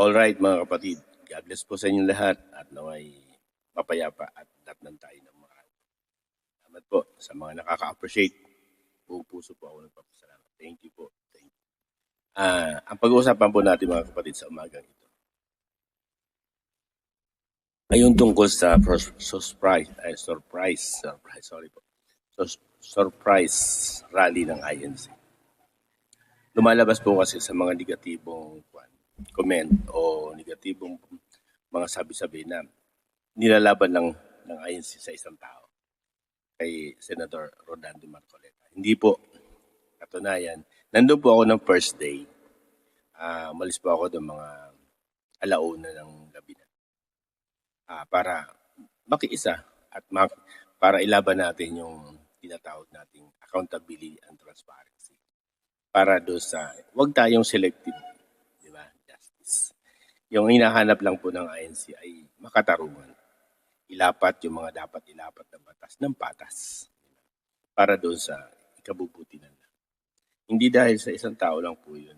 Alright mga kapatid, God bless po sa inyong lahat at naway mapayapa at datnan tayo ng mga salamat po sa mga nakaka-appreciate. Buong puso po ako nagpapasalamat. Thank you po. Thank you. Ang pag-uusapan po natin mga kapatid sa umagang ito ayun tungkol sa surprise rally ng INC. Lumalabas po kasi sa mga negatibong comment o negatibong mga sabi-sabi na nilalaban lang ng INC sa isang tao, kay Senator Rodando Marcoleta. Hindi po. Katunayan, nandun po ako ng first day. Malis po ako ng mga alauna ng gabi na. Para makiisa at para ilaban natin yung tinatawag nating accountability and transparency. Para doon sa, huwag tayong selective, di ba? Justice. Yung hinahanap lang po ng INC ay makatarungan. Ilapat yung mga dapat ilapat na batas ng patas. Para doon sa ikabubuti ng lahat. Hindi dahil sa isang tao lang po yun.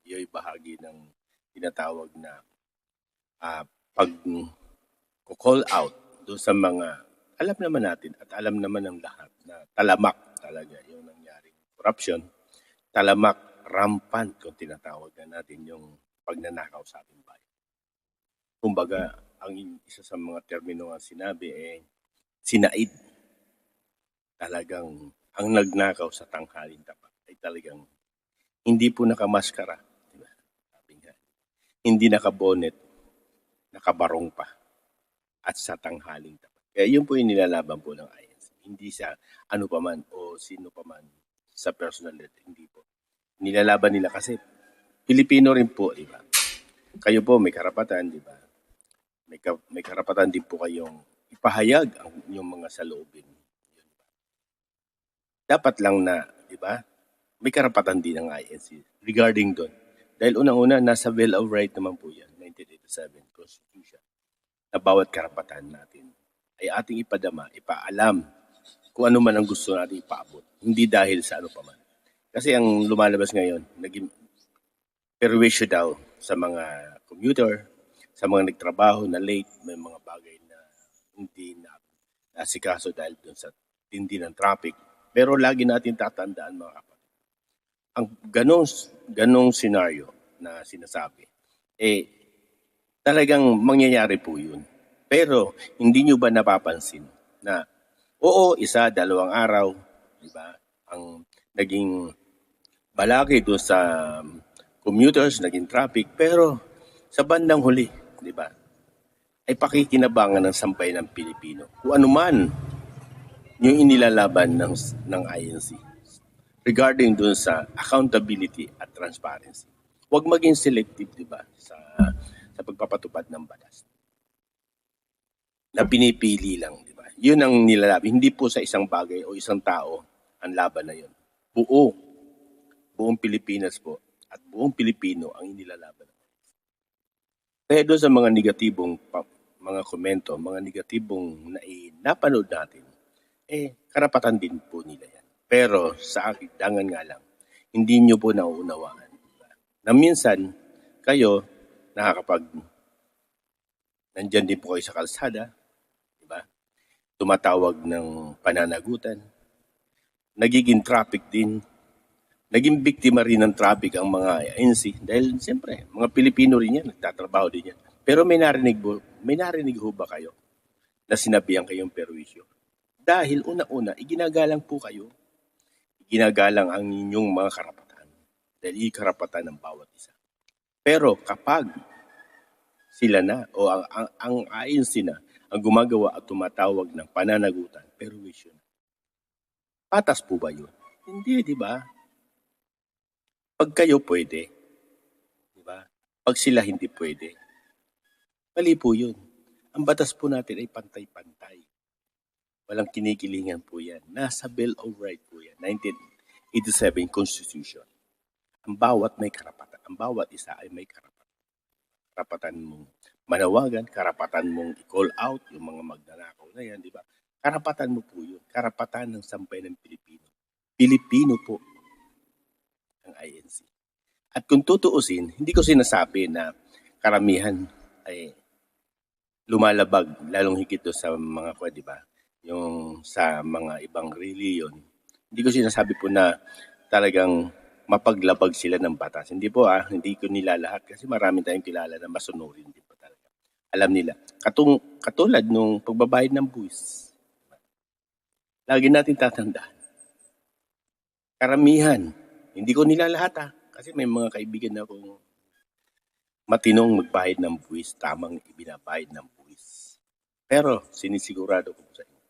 Yung bahagi ng tinatawag na pag-call out doon sa mga alam naman natin at alam naman ng lahat na talamak talaga yung nangyaring corruption. Talamak, rampant kung tinatawag na natin yung pagnanakaw sa ating bayan. Kumbaga, ang isa sa mga termino nga sinabi sinaid. Talagang ang nagnakaw sa tanghaling tapat ay talagang hindi po nakamaskara. Diba? Sabi nga, hindi nakabonet, nakabarong pa at sa tanghaling tapat. Kaya yun po yung nilalaban po ng INC. Hindi sa ano pa man o sino pa man sa personal level. Hindi po. Nilalaban nila kasi Pilipino rin po, di ba? Kayo po may karapatan, di ba? May karapatan din po kayong ipahayag ang inyong mga saloobin. Dapat lang na, di ba? May karapatan din ng INC regarding doon. Dahil unang-una, nasa Bill of Rights naman po yan, 1987 Constitution, na bawat karapatan natin ay ating ipadama, ipaalam kung ano man ang gusto natin ipaabot. Hindi dahil sa ano pa man. Kasi ang lumalabas ngayon, naging perwisyo daw sa mga commuter, sa mga nagtrabaho na late, may mga bagay na hindi na asikaso dahil dun sa tindi ng traffic. Pero lagi natin tatandaan mga kapatid. Ang ganong senaryo na sinasabi, talagang mangyayari po yun. Pero hindi nyo ba napapansin na oo, 1, 2 araw, di ba? Ang naging balaki doon sa commuters, naging traffic, pero sa bandang huli, di ba? Ay pakikinabangan ng sampay ng Pilipino. Kung ano man yung inilalaban ng INC regarding doon sa accountability at transparency. Huwag maging selective, di ba, sa pagpapatupad ng batas. Na pinipili lang, di ba? Yun ang nilalaban. Hindi po sa isang bagay o isang tao ang laban na yun. Buong Pilipinas po at buong Pilipino ang inilalaban. Kaya doon sa mga negatibong mga komento, mga negatibong napanood natin, karapatan din po nila yan. Pero sa akin, dangan nga lang, hindi nyo po nauunawaan. Diba? Na minsan, kayo, nandyan din po kayo sa kalsada, diba? Tumatawag ng pananagutan, nagiging traffic din, naging biktima rin ng traffic ang mga INC dahil siyempre, mga Pilipino rin yan, nagtatrabaho din yan. Pero may narinig ho ba kayo na sinabihan kayong perwisyo? Dahil una-una, iginagalang po kayo. Iginagalang ang inyong mga karapatan. Dahil karapatan ng bawat isa. Pero kapag sila na o ang INC na ang gumagawa at tumatawag ng pananagutan, perwisyo na. Patas po ba yun? Hindi, di ba? Pag kayo pwede, di ba? Pag sila hindi pwede, mali po yun. Ang batas po natin ay pantay-pantay. Walang kinikilingan po yan. Nasa Bill of Rights po yan, 1987 Constitution. Ang bawat may karapatan. Ang bawat isa ay may karapatan. Karapatan mong manawagan, karapatan mong i-call out yung mga magnanakaw na yan, di ba? Karapatan mo po yun. Karapatan ng sampay ng Pilipino. Pilipino po ang INC. At kung tutuusin, hindi ko sinasabi na karamihan ay lumalabag, lalong higit doon sa mga di ba? Yung sa mga ibang reliyon. Hindi ko sinasabi po na talagang mapaglabag sila ng batas. Hindi po hindi ko nilalahat kasi marami tayong kilala na masunurin din po talaga. Alam nila. Katulad nung pagbabayad ng buwis. Lagi natin tatandaan. Karamihan, hindi ko nilalahat kasi may mga kaibigan na akong matinong magbayad ng buwis, tamang ibinabayad ng buwis. Pero sinisigurado ko sa inyo,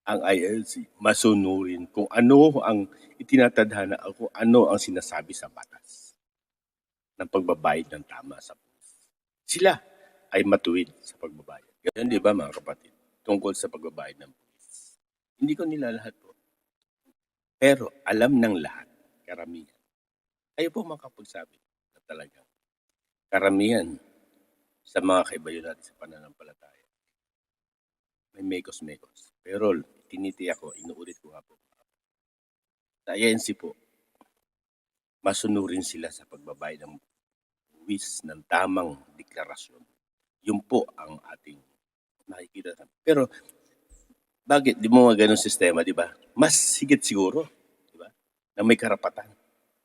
ang ILC masunurin kung ano ang itinatadhana o kung ano ang sinasabi sa batas ng pagbabayad ng tama sa buwis. Sila ay matuwid sa pagbabayad. Ganyan, di ba mga kapatid? Tungkol sa pagbabayad ng buwis. Hindi ko nilalahat po. Pero alam ng lahat, karamihan. Kayo po makapagsabi na talagang karamihan sa mga kaibayo natin sa pananampalataya. May mekos-mekos. Pero tinitiyak ko, inuulit ko nga po. Sa INC po, masunurin sila sa pagbabayad ng buwis ng tamang deklarasyon. Yun po ang ating nakikita. Pero bakit di mo ganun sistema, di ba? Mas higit siguro, di ba? Na may karapatan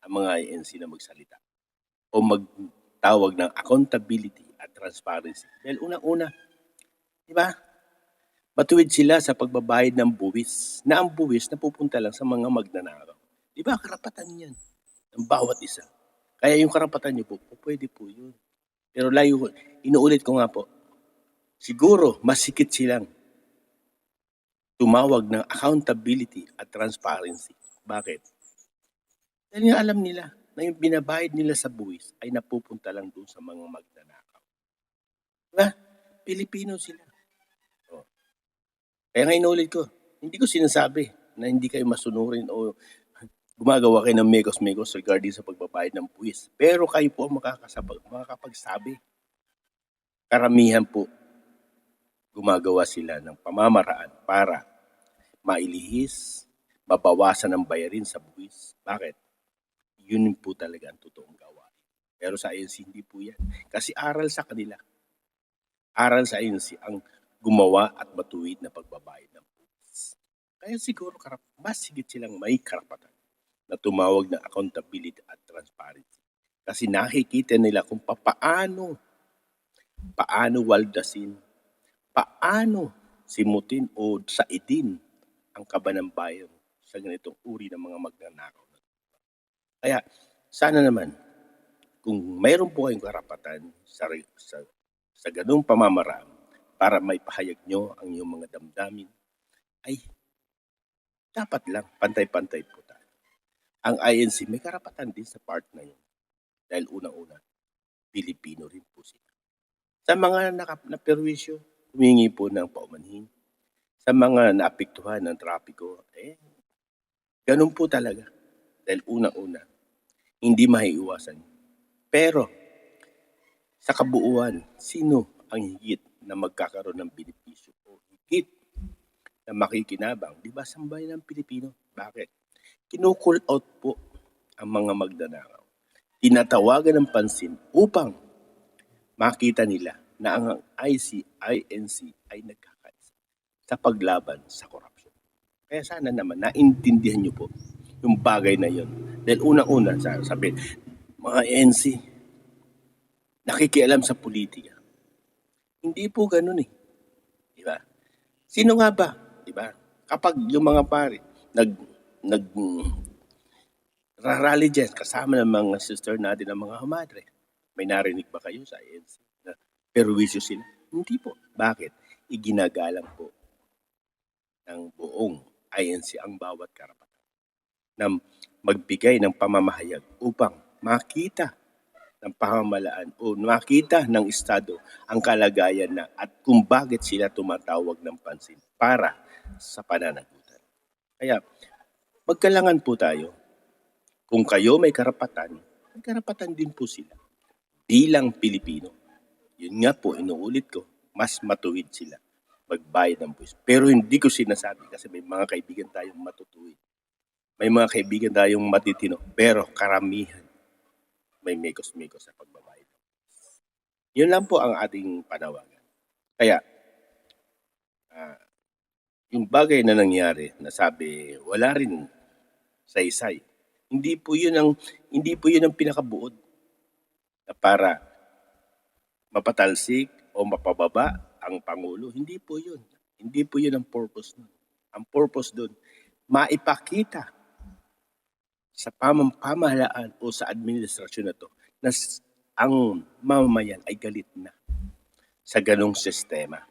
ang mga INC na magsalita o magtawag ng accountability at transparency. Dahil unang-una, di ba? Matuwid sila sa pagbabayad ng buwis na ang buwis na pupunta lang sa mga magnanakaw. Di ba? Karapatan yan ng bawat isa. Kaya yung karapatan nyo po, pwede po yun. Pero inuulit ko nga po, siguro mas higit silang tumawag ng accountability at transparency. Bakit? Dahil nga alam nila na yung binabayad nila sa buwis ay napupunta lang doon sa mga magnanakaw. Diba? Pilipino sila. Kaya nga inulit ko, hindi ko sinasabi na hindi kayo masunurin o gumagawa kayo ng mekos-mekos regarding sa pagbabayad ng buwis. Pero kayo po ang makakapagsabi. Karamihan po, gumagawa sila ng pamamaraan para mailihis, mabawasan ang bayarin sa buwis. Bakit? Yun po talaga ang totoong gawain. Pero sa INC, hindi po yan. Kasi aral sa kanila. Aral sa INC ang gumawa at matuwid na pagbabayad ng buwis. Kaya siguro mas higit silang may karapatan na tumawag ng accountability at transparency. Kasi nakikita nila kung paano waldasin, paano simutin o saidin ang kaba ng bayan sa ganitong uri ng mga magnanakaw. Kaya sana naman, kung mayroon po kayong karapatan sa ganung pamamaraan para may pahayag nyo ang iyong mga damdamin, ay dapat lang pantay-pantay po tayo. Ang INC may karapatan din sa part na yun. Dahil unang-una, Pilipino rin po sila. Sa mga naperwisyo, humingi po ng paumanhin. Sa mga naapektuhan ng trapiko, ganun po talaga. Dahil unang-una, hindi maiiwasan. Pero, sa kabuuan, sino ang higit na magkakaroon ng benepisyo o higit na makikinabang? Di ba sambayan ng Pilipino? Bakit? Kinu-call out po ang mga magnanakaw. Tinatawagan ng pansin upang makita nila na ang INC ay nagkakaisa sa paglaban sa korupsyon. Kaya sana naman naintindihan niyo po yung bagay na yun. Dahil unang-una, sabi, mga INC, nakikialam sa politika. Hindi po ganun Di ba? Sino nga ba? Di ba? Kapag yung mga pare, rally dyan, kasama ng mga sister natin ng mga hamadre. May narinig ba kayo sa INC na perwisyo sila? Hindi po. Bakit? Iginagalang po ng buong INC ang bawat karapatan na magbigay ng pamamahayag upang makita ng pamahalaan o makita ng Estado ang kalagayan na at kung bakit sila tumatawag ng pansin para sa pananagutan. Kaya magkalangan po tayo. Kung kayo may karapatan din po sila bilang Pilipino. Yun nga po, inuulit ko, mas matuwid sila magbayad ng buwis. Pero hindi ko sinasabi kasi may mga kaibigan tayong matutuwid. May mga kaibigan tayong matitino. Pero karamihan may mekos-mekos sa pagbabayad. Yun lang po ang ating panawagan. Kaya, ah, yung bagay na nangyari na sabi wala rin saysay, hindi po yun ang pinakabuod na para mapatalsik o mapababa ang Pangulo. Hindi po yun. Hindi po yun ang purpose nun. Ang purpose dun, maipakita sa pamahalaan o sa administrasyon na to na ang mamamayan ay galit na sa ganong sistema.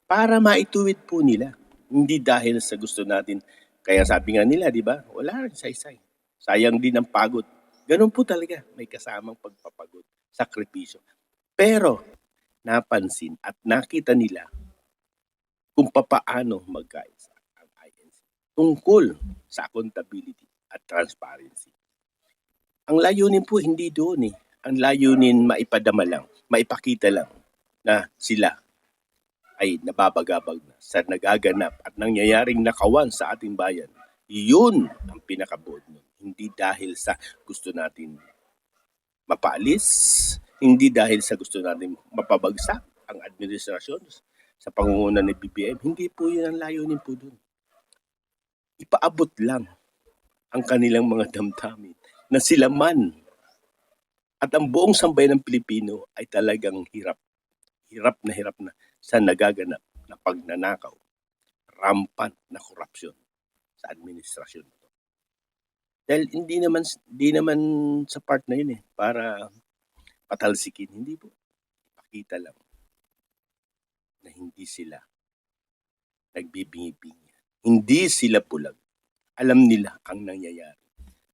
Para maituwid po nila. Hindi dahil sa gusto natin. Kaya sabi nga nila, di ba? Wala rin saysay. Sayang din ang pagod. Ganun po talaga. May kasamang pagpapagod. Sakripisyo. Pero, napansin at nakita nila kung papaano magkaisa ang INC tungkol sa accountability at transparency. Ang layunin po hindi doon eh. Ang layunin maipadama lang, maipakita lang na sila ay nababagabag na sa nagaganap at nangyayaring nakawan sa ating bayan. Yun ang pinakabuod nun. Hindi dahil sa gusto natin mapaalis, hindi dahil sa gusto natin mapabagsak ang administrasyon sa pangunguna ni BBM. Hindi po yun ang layunin po dun. Ipaabot lang ang kanilang mga damdamin na sila man at ang buong sambayan ng Pilipino ay talagang hirap na sa nagaganap na pagnanakaw, rampant na korupsyon sa administrasyon. Dahil hindi naman sa part na yun eh, para patalsikin. Hindi po. Ipakita lang na hindi sila nagbibingi-bingi. Hindi sila pulag. Alam nila ang nangyayari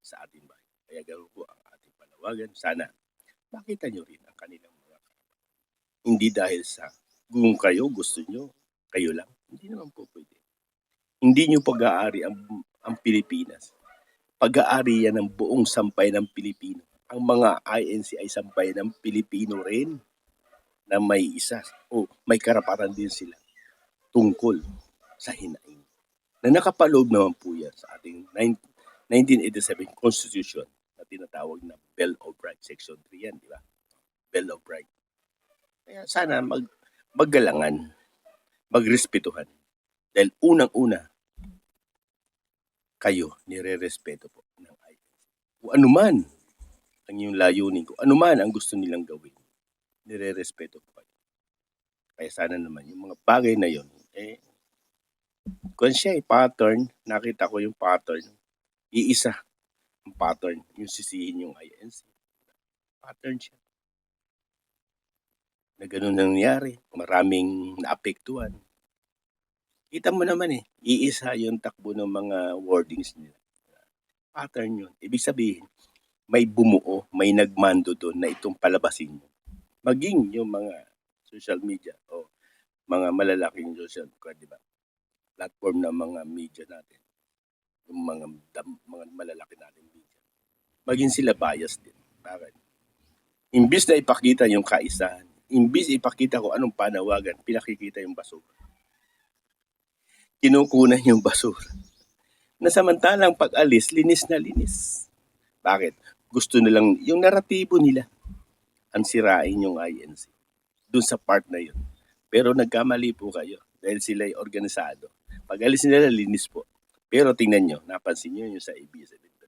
sa ating bayan. Kaya ganoon po ang ating panawagan. Sana makita nyo rin ang kanilang mga karapatan. Hindi dahil sa kung kayo gusto nyo, kayo lang. Hindi naman po pwede. Hindi nyo pag-aari ang Pilipinas. Pag-aari yan ng buong sampay ng Pilipino. Ang mga INC ay sampay ng Pilipino rin na may isa o may karapatan din sila tungkol sa hinaing. Na nakapaloob naman po yan sa ating 1987 Constitution na tinatawag na Bill of Rights, Section 3 yan, di ba? Bill of Rights. Kaya sana maggalangan, magrespetuhan. Dahil unang-una, kayo nire-respeto po ng INC. Kung anuman ang iyong layunin, kung anuman ang gusto nilang gawin, nire-respeto po kayo. Kaya sana naman yung mga bagay na yon, kung siya ay pattern, nakita ko yung pattern, iisa ang pattern, yung sisihin yung INC. Pattern siya. Na ganun nangyari, maraming naapektuhan. Kita mo naman iisa yung takbo ng mga wordings nila. Pattern yun. Ibig sabihin, may bumuo, may nagmando doon na itong palabasin mo. Maging yung mga social media o mga malalaking social media, di ba? Platform ng mga media natin. Yung mga malalaki natin media. Maging sila bias din. Bakit? Imbis na ipakita yung kaisahan, imbis ipakita ko anong panawagan, pinakikita yung basura. Kinukunan yung basura. Na samantalang pag-alis, linis na linis. Bakit? Gusto nilang, yung naratibo nila, ang sirain yung INC. Doon sa part na yun. Pero nagkamali po kayo dahil sila ay organisado. Pag-alis nila, linis po. Pero tingnan nyo, napansin nyo yung sa ABS-CBN.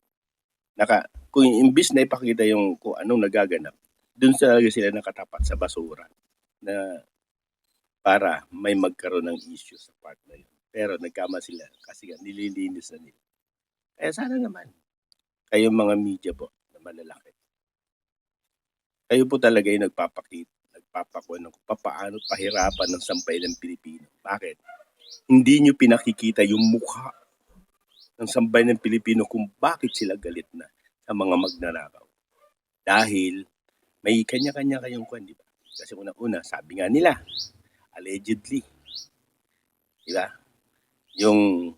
Kung imbis na ipakita yung kung anong nagaganap, doon talaga sila nakatapat sa basura na para may magkaroon ng issue sa part na yun. Pero nagkama sila kasi nililinis na nila. Kaya sana naman, kayong mga media po na malalaki, kayo po talaga yung nagpapakuan kung paano pahirapan ng sampay ng Pilipino. Bakit? Hindi nyo pinakikita yung mukha ng sampay ng Pilipino kung bakit sila galit na sa mga magnanakaw. Dahil may kanya-kanya kayong kwan, di ba? Kasi una-una, sabi nga nila, allegedly, di ba? Yung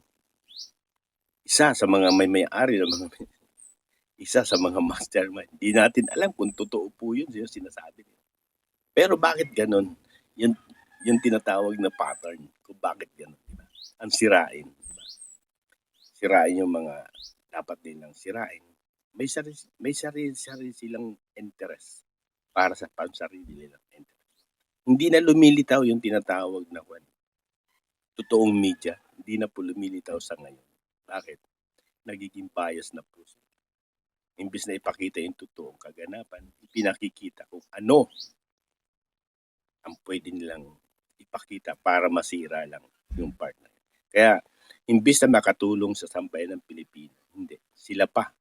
isa sa mga may-ari ng mga isa sa mga mastermind. Hindi natin alam kung totoo po yun yung sinasabi nila. Pero bakit ganun? Yung tinatawag na pattern kung bakit ganun. Diba? Ang sirain. Diba? Sirain yung mga dapat nilang sirain. May sarili silang interest para sa pansarili nilang interest. Hindi na lumilitaw yung tinatawag na totoong media. Hindi na po lumilitaw sa ngayon. Bakit? Nagiging bias na po. Imbis na ipakita yung totoong kaganapan, ipinakikita kung ano ang pwede nilang ipakita para masira lang yung partner. Kaya, imbis na makatulong sa sambayan ng Pilipino, hindi. Sila pa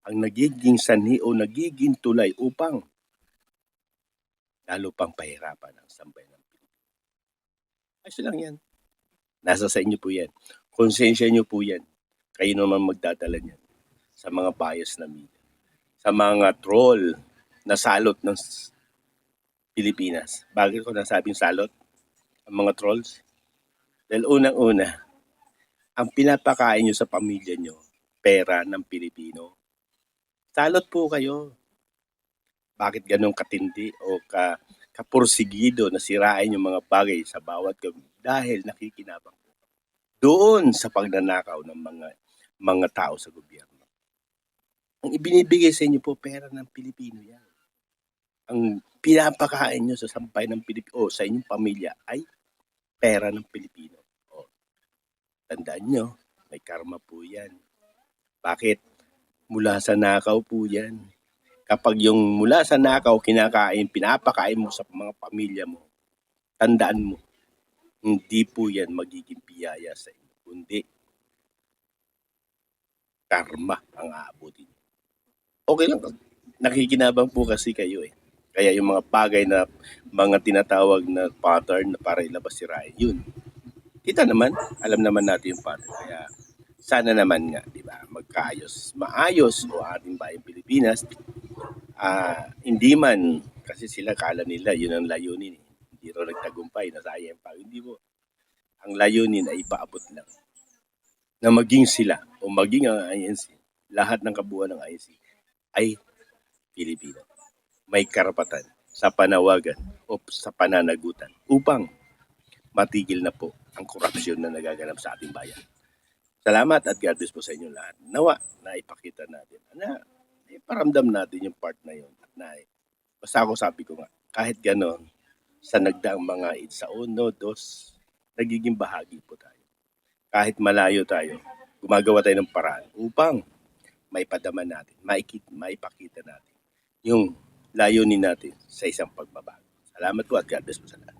ang nagiging sanhi o nagiging tulay upang lalo pang pahirapan ang sambayan ng Pilipino. Ayos lang yan. Nasa sa inyo po yan. Konsensya nyo po yan. Kayo naman magdadala niyan sa mga bias na media. Sa mga troll na salot ng Pilipinas. Bakit ko nasabing salot? Ang mga trolls? Dahil unang-una, ang pinapakain nyo sa pamilya nyo, pera ng Pilipino. Salot po kayo. Bakit ganun katindi o kapursigido na sirain yung mga bagay sa bawat gabi? Dahil nakikinabang po doon sa pagnanakaw ng mga tao sa gobyerno. Ang ibinibigay sa inyo po, pera ng Pilipino yan. Ang pinapakain nyo sa sampay ng Pilipino o sa inyong pamilya ay pera ng Pilipino. O, tandaan nyo, may karma po yan. Bakit? Mula sa nakaw po yan. Kapag yung mula sa nakaw, kinakain, pinapakain mo sa mga pamilya mo, tandaan mo, hindi po yan magiging biyaya sa inyo, kundi karma ang aabutin. Okay lang, nakikinabang po kasi kayo eh. Kaya yung mga bagay na mga tinatawag na pattern na para ilabas sirain, yun. Kita naman, alam naman natin yung pattern. Kaya sana naman nga, di ba, magkaayos, maayos o ating bayang Pilipinas. Hindi man, kasi sila kala nila, yun ang layunin eh. Hindi raw nagtagumpay, nasayang pa. Hindi po. Ang layunin ay ipaabot lang na maging sila o maging ang INC, lahat ng kabuuan ng INC ay Pilipino. May karapatan sa panawagan o sa pananagutan upang matigil na po ang korupsyon na nagaganap sa ating bayan. Salamat at God bless po sa inyo lahat. Nawa na ipakita natin na iparamdam natin yung part na yun. Na, basta ako sabi ko nga, kahit ganon, sa nagdaang mga sa 1, 2, nagiging bahagi po tayo. Kahit malayo tayo, gumagawa tayo ng paraan upang maipadama natin, maipakita natin yung layunin natin sa isang pagbabago. Salamat po at God bless po sa lahat.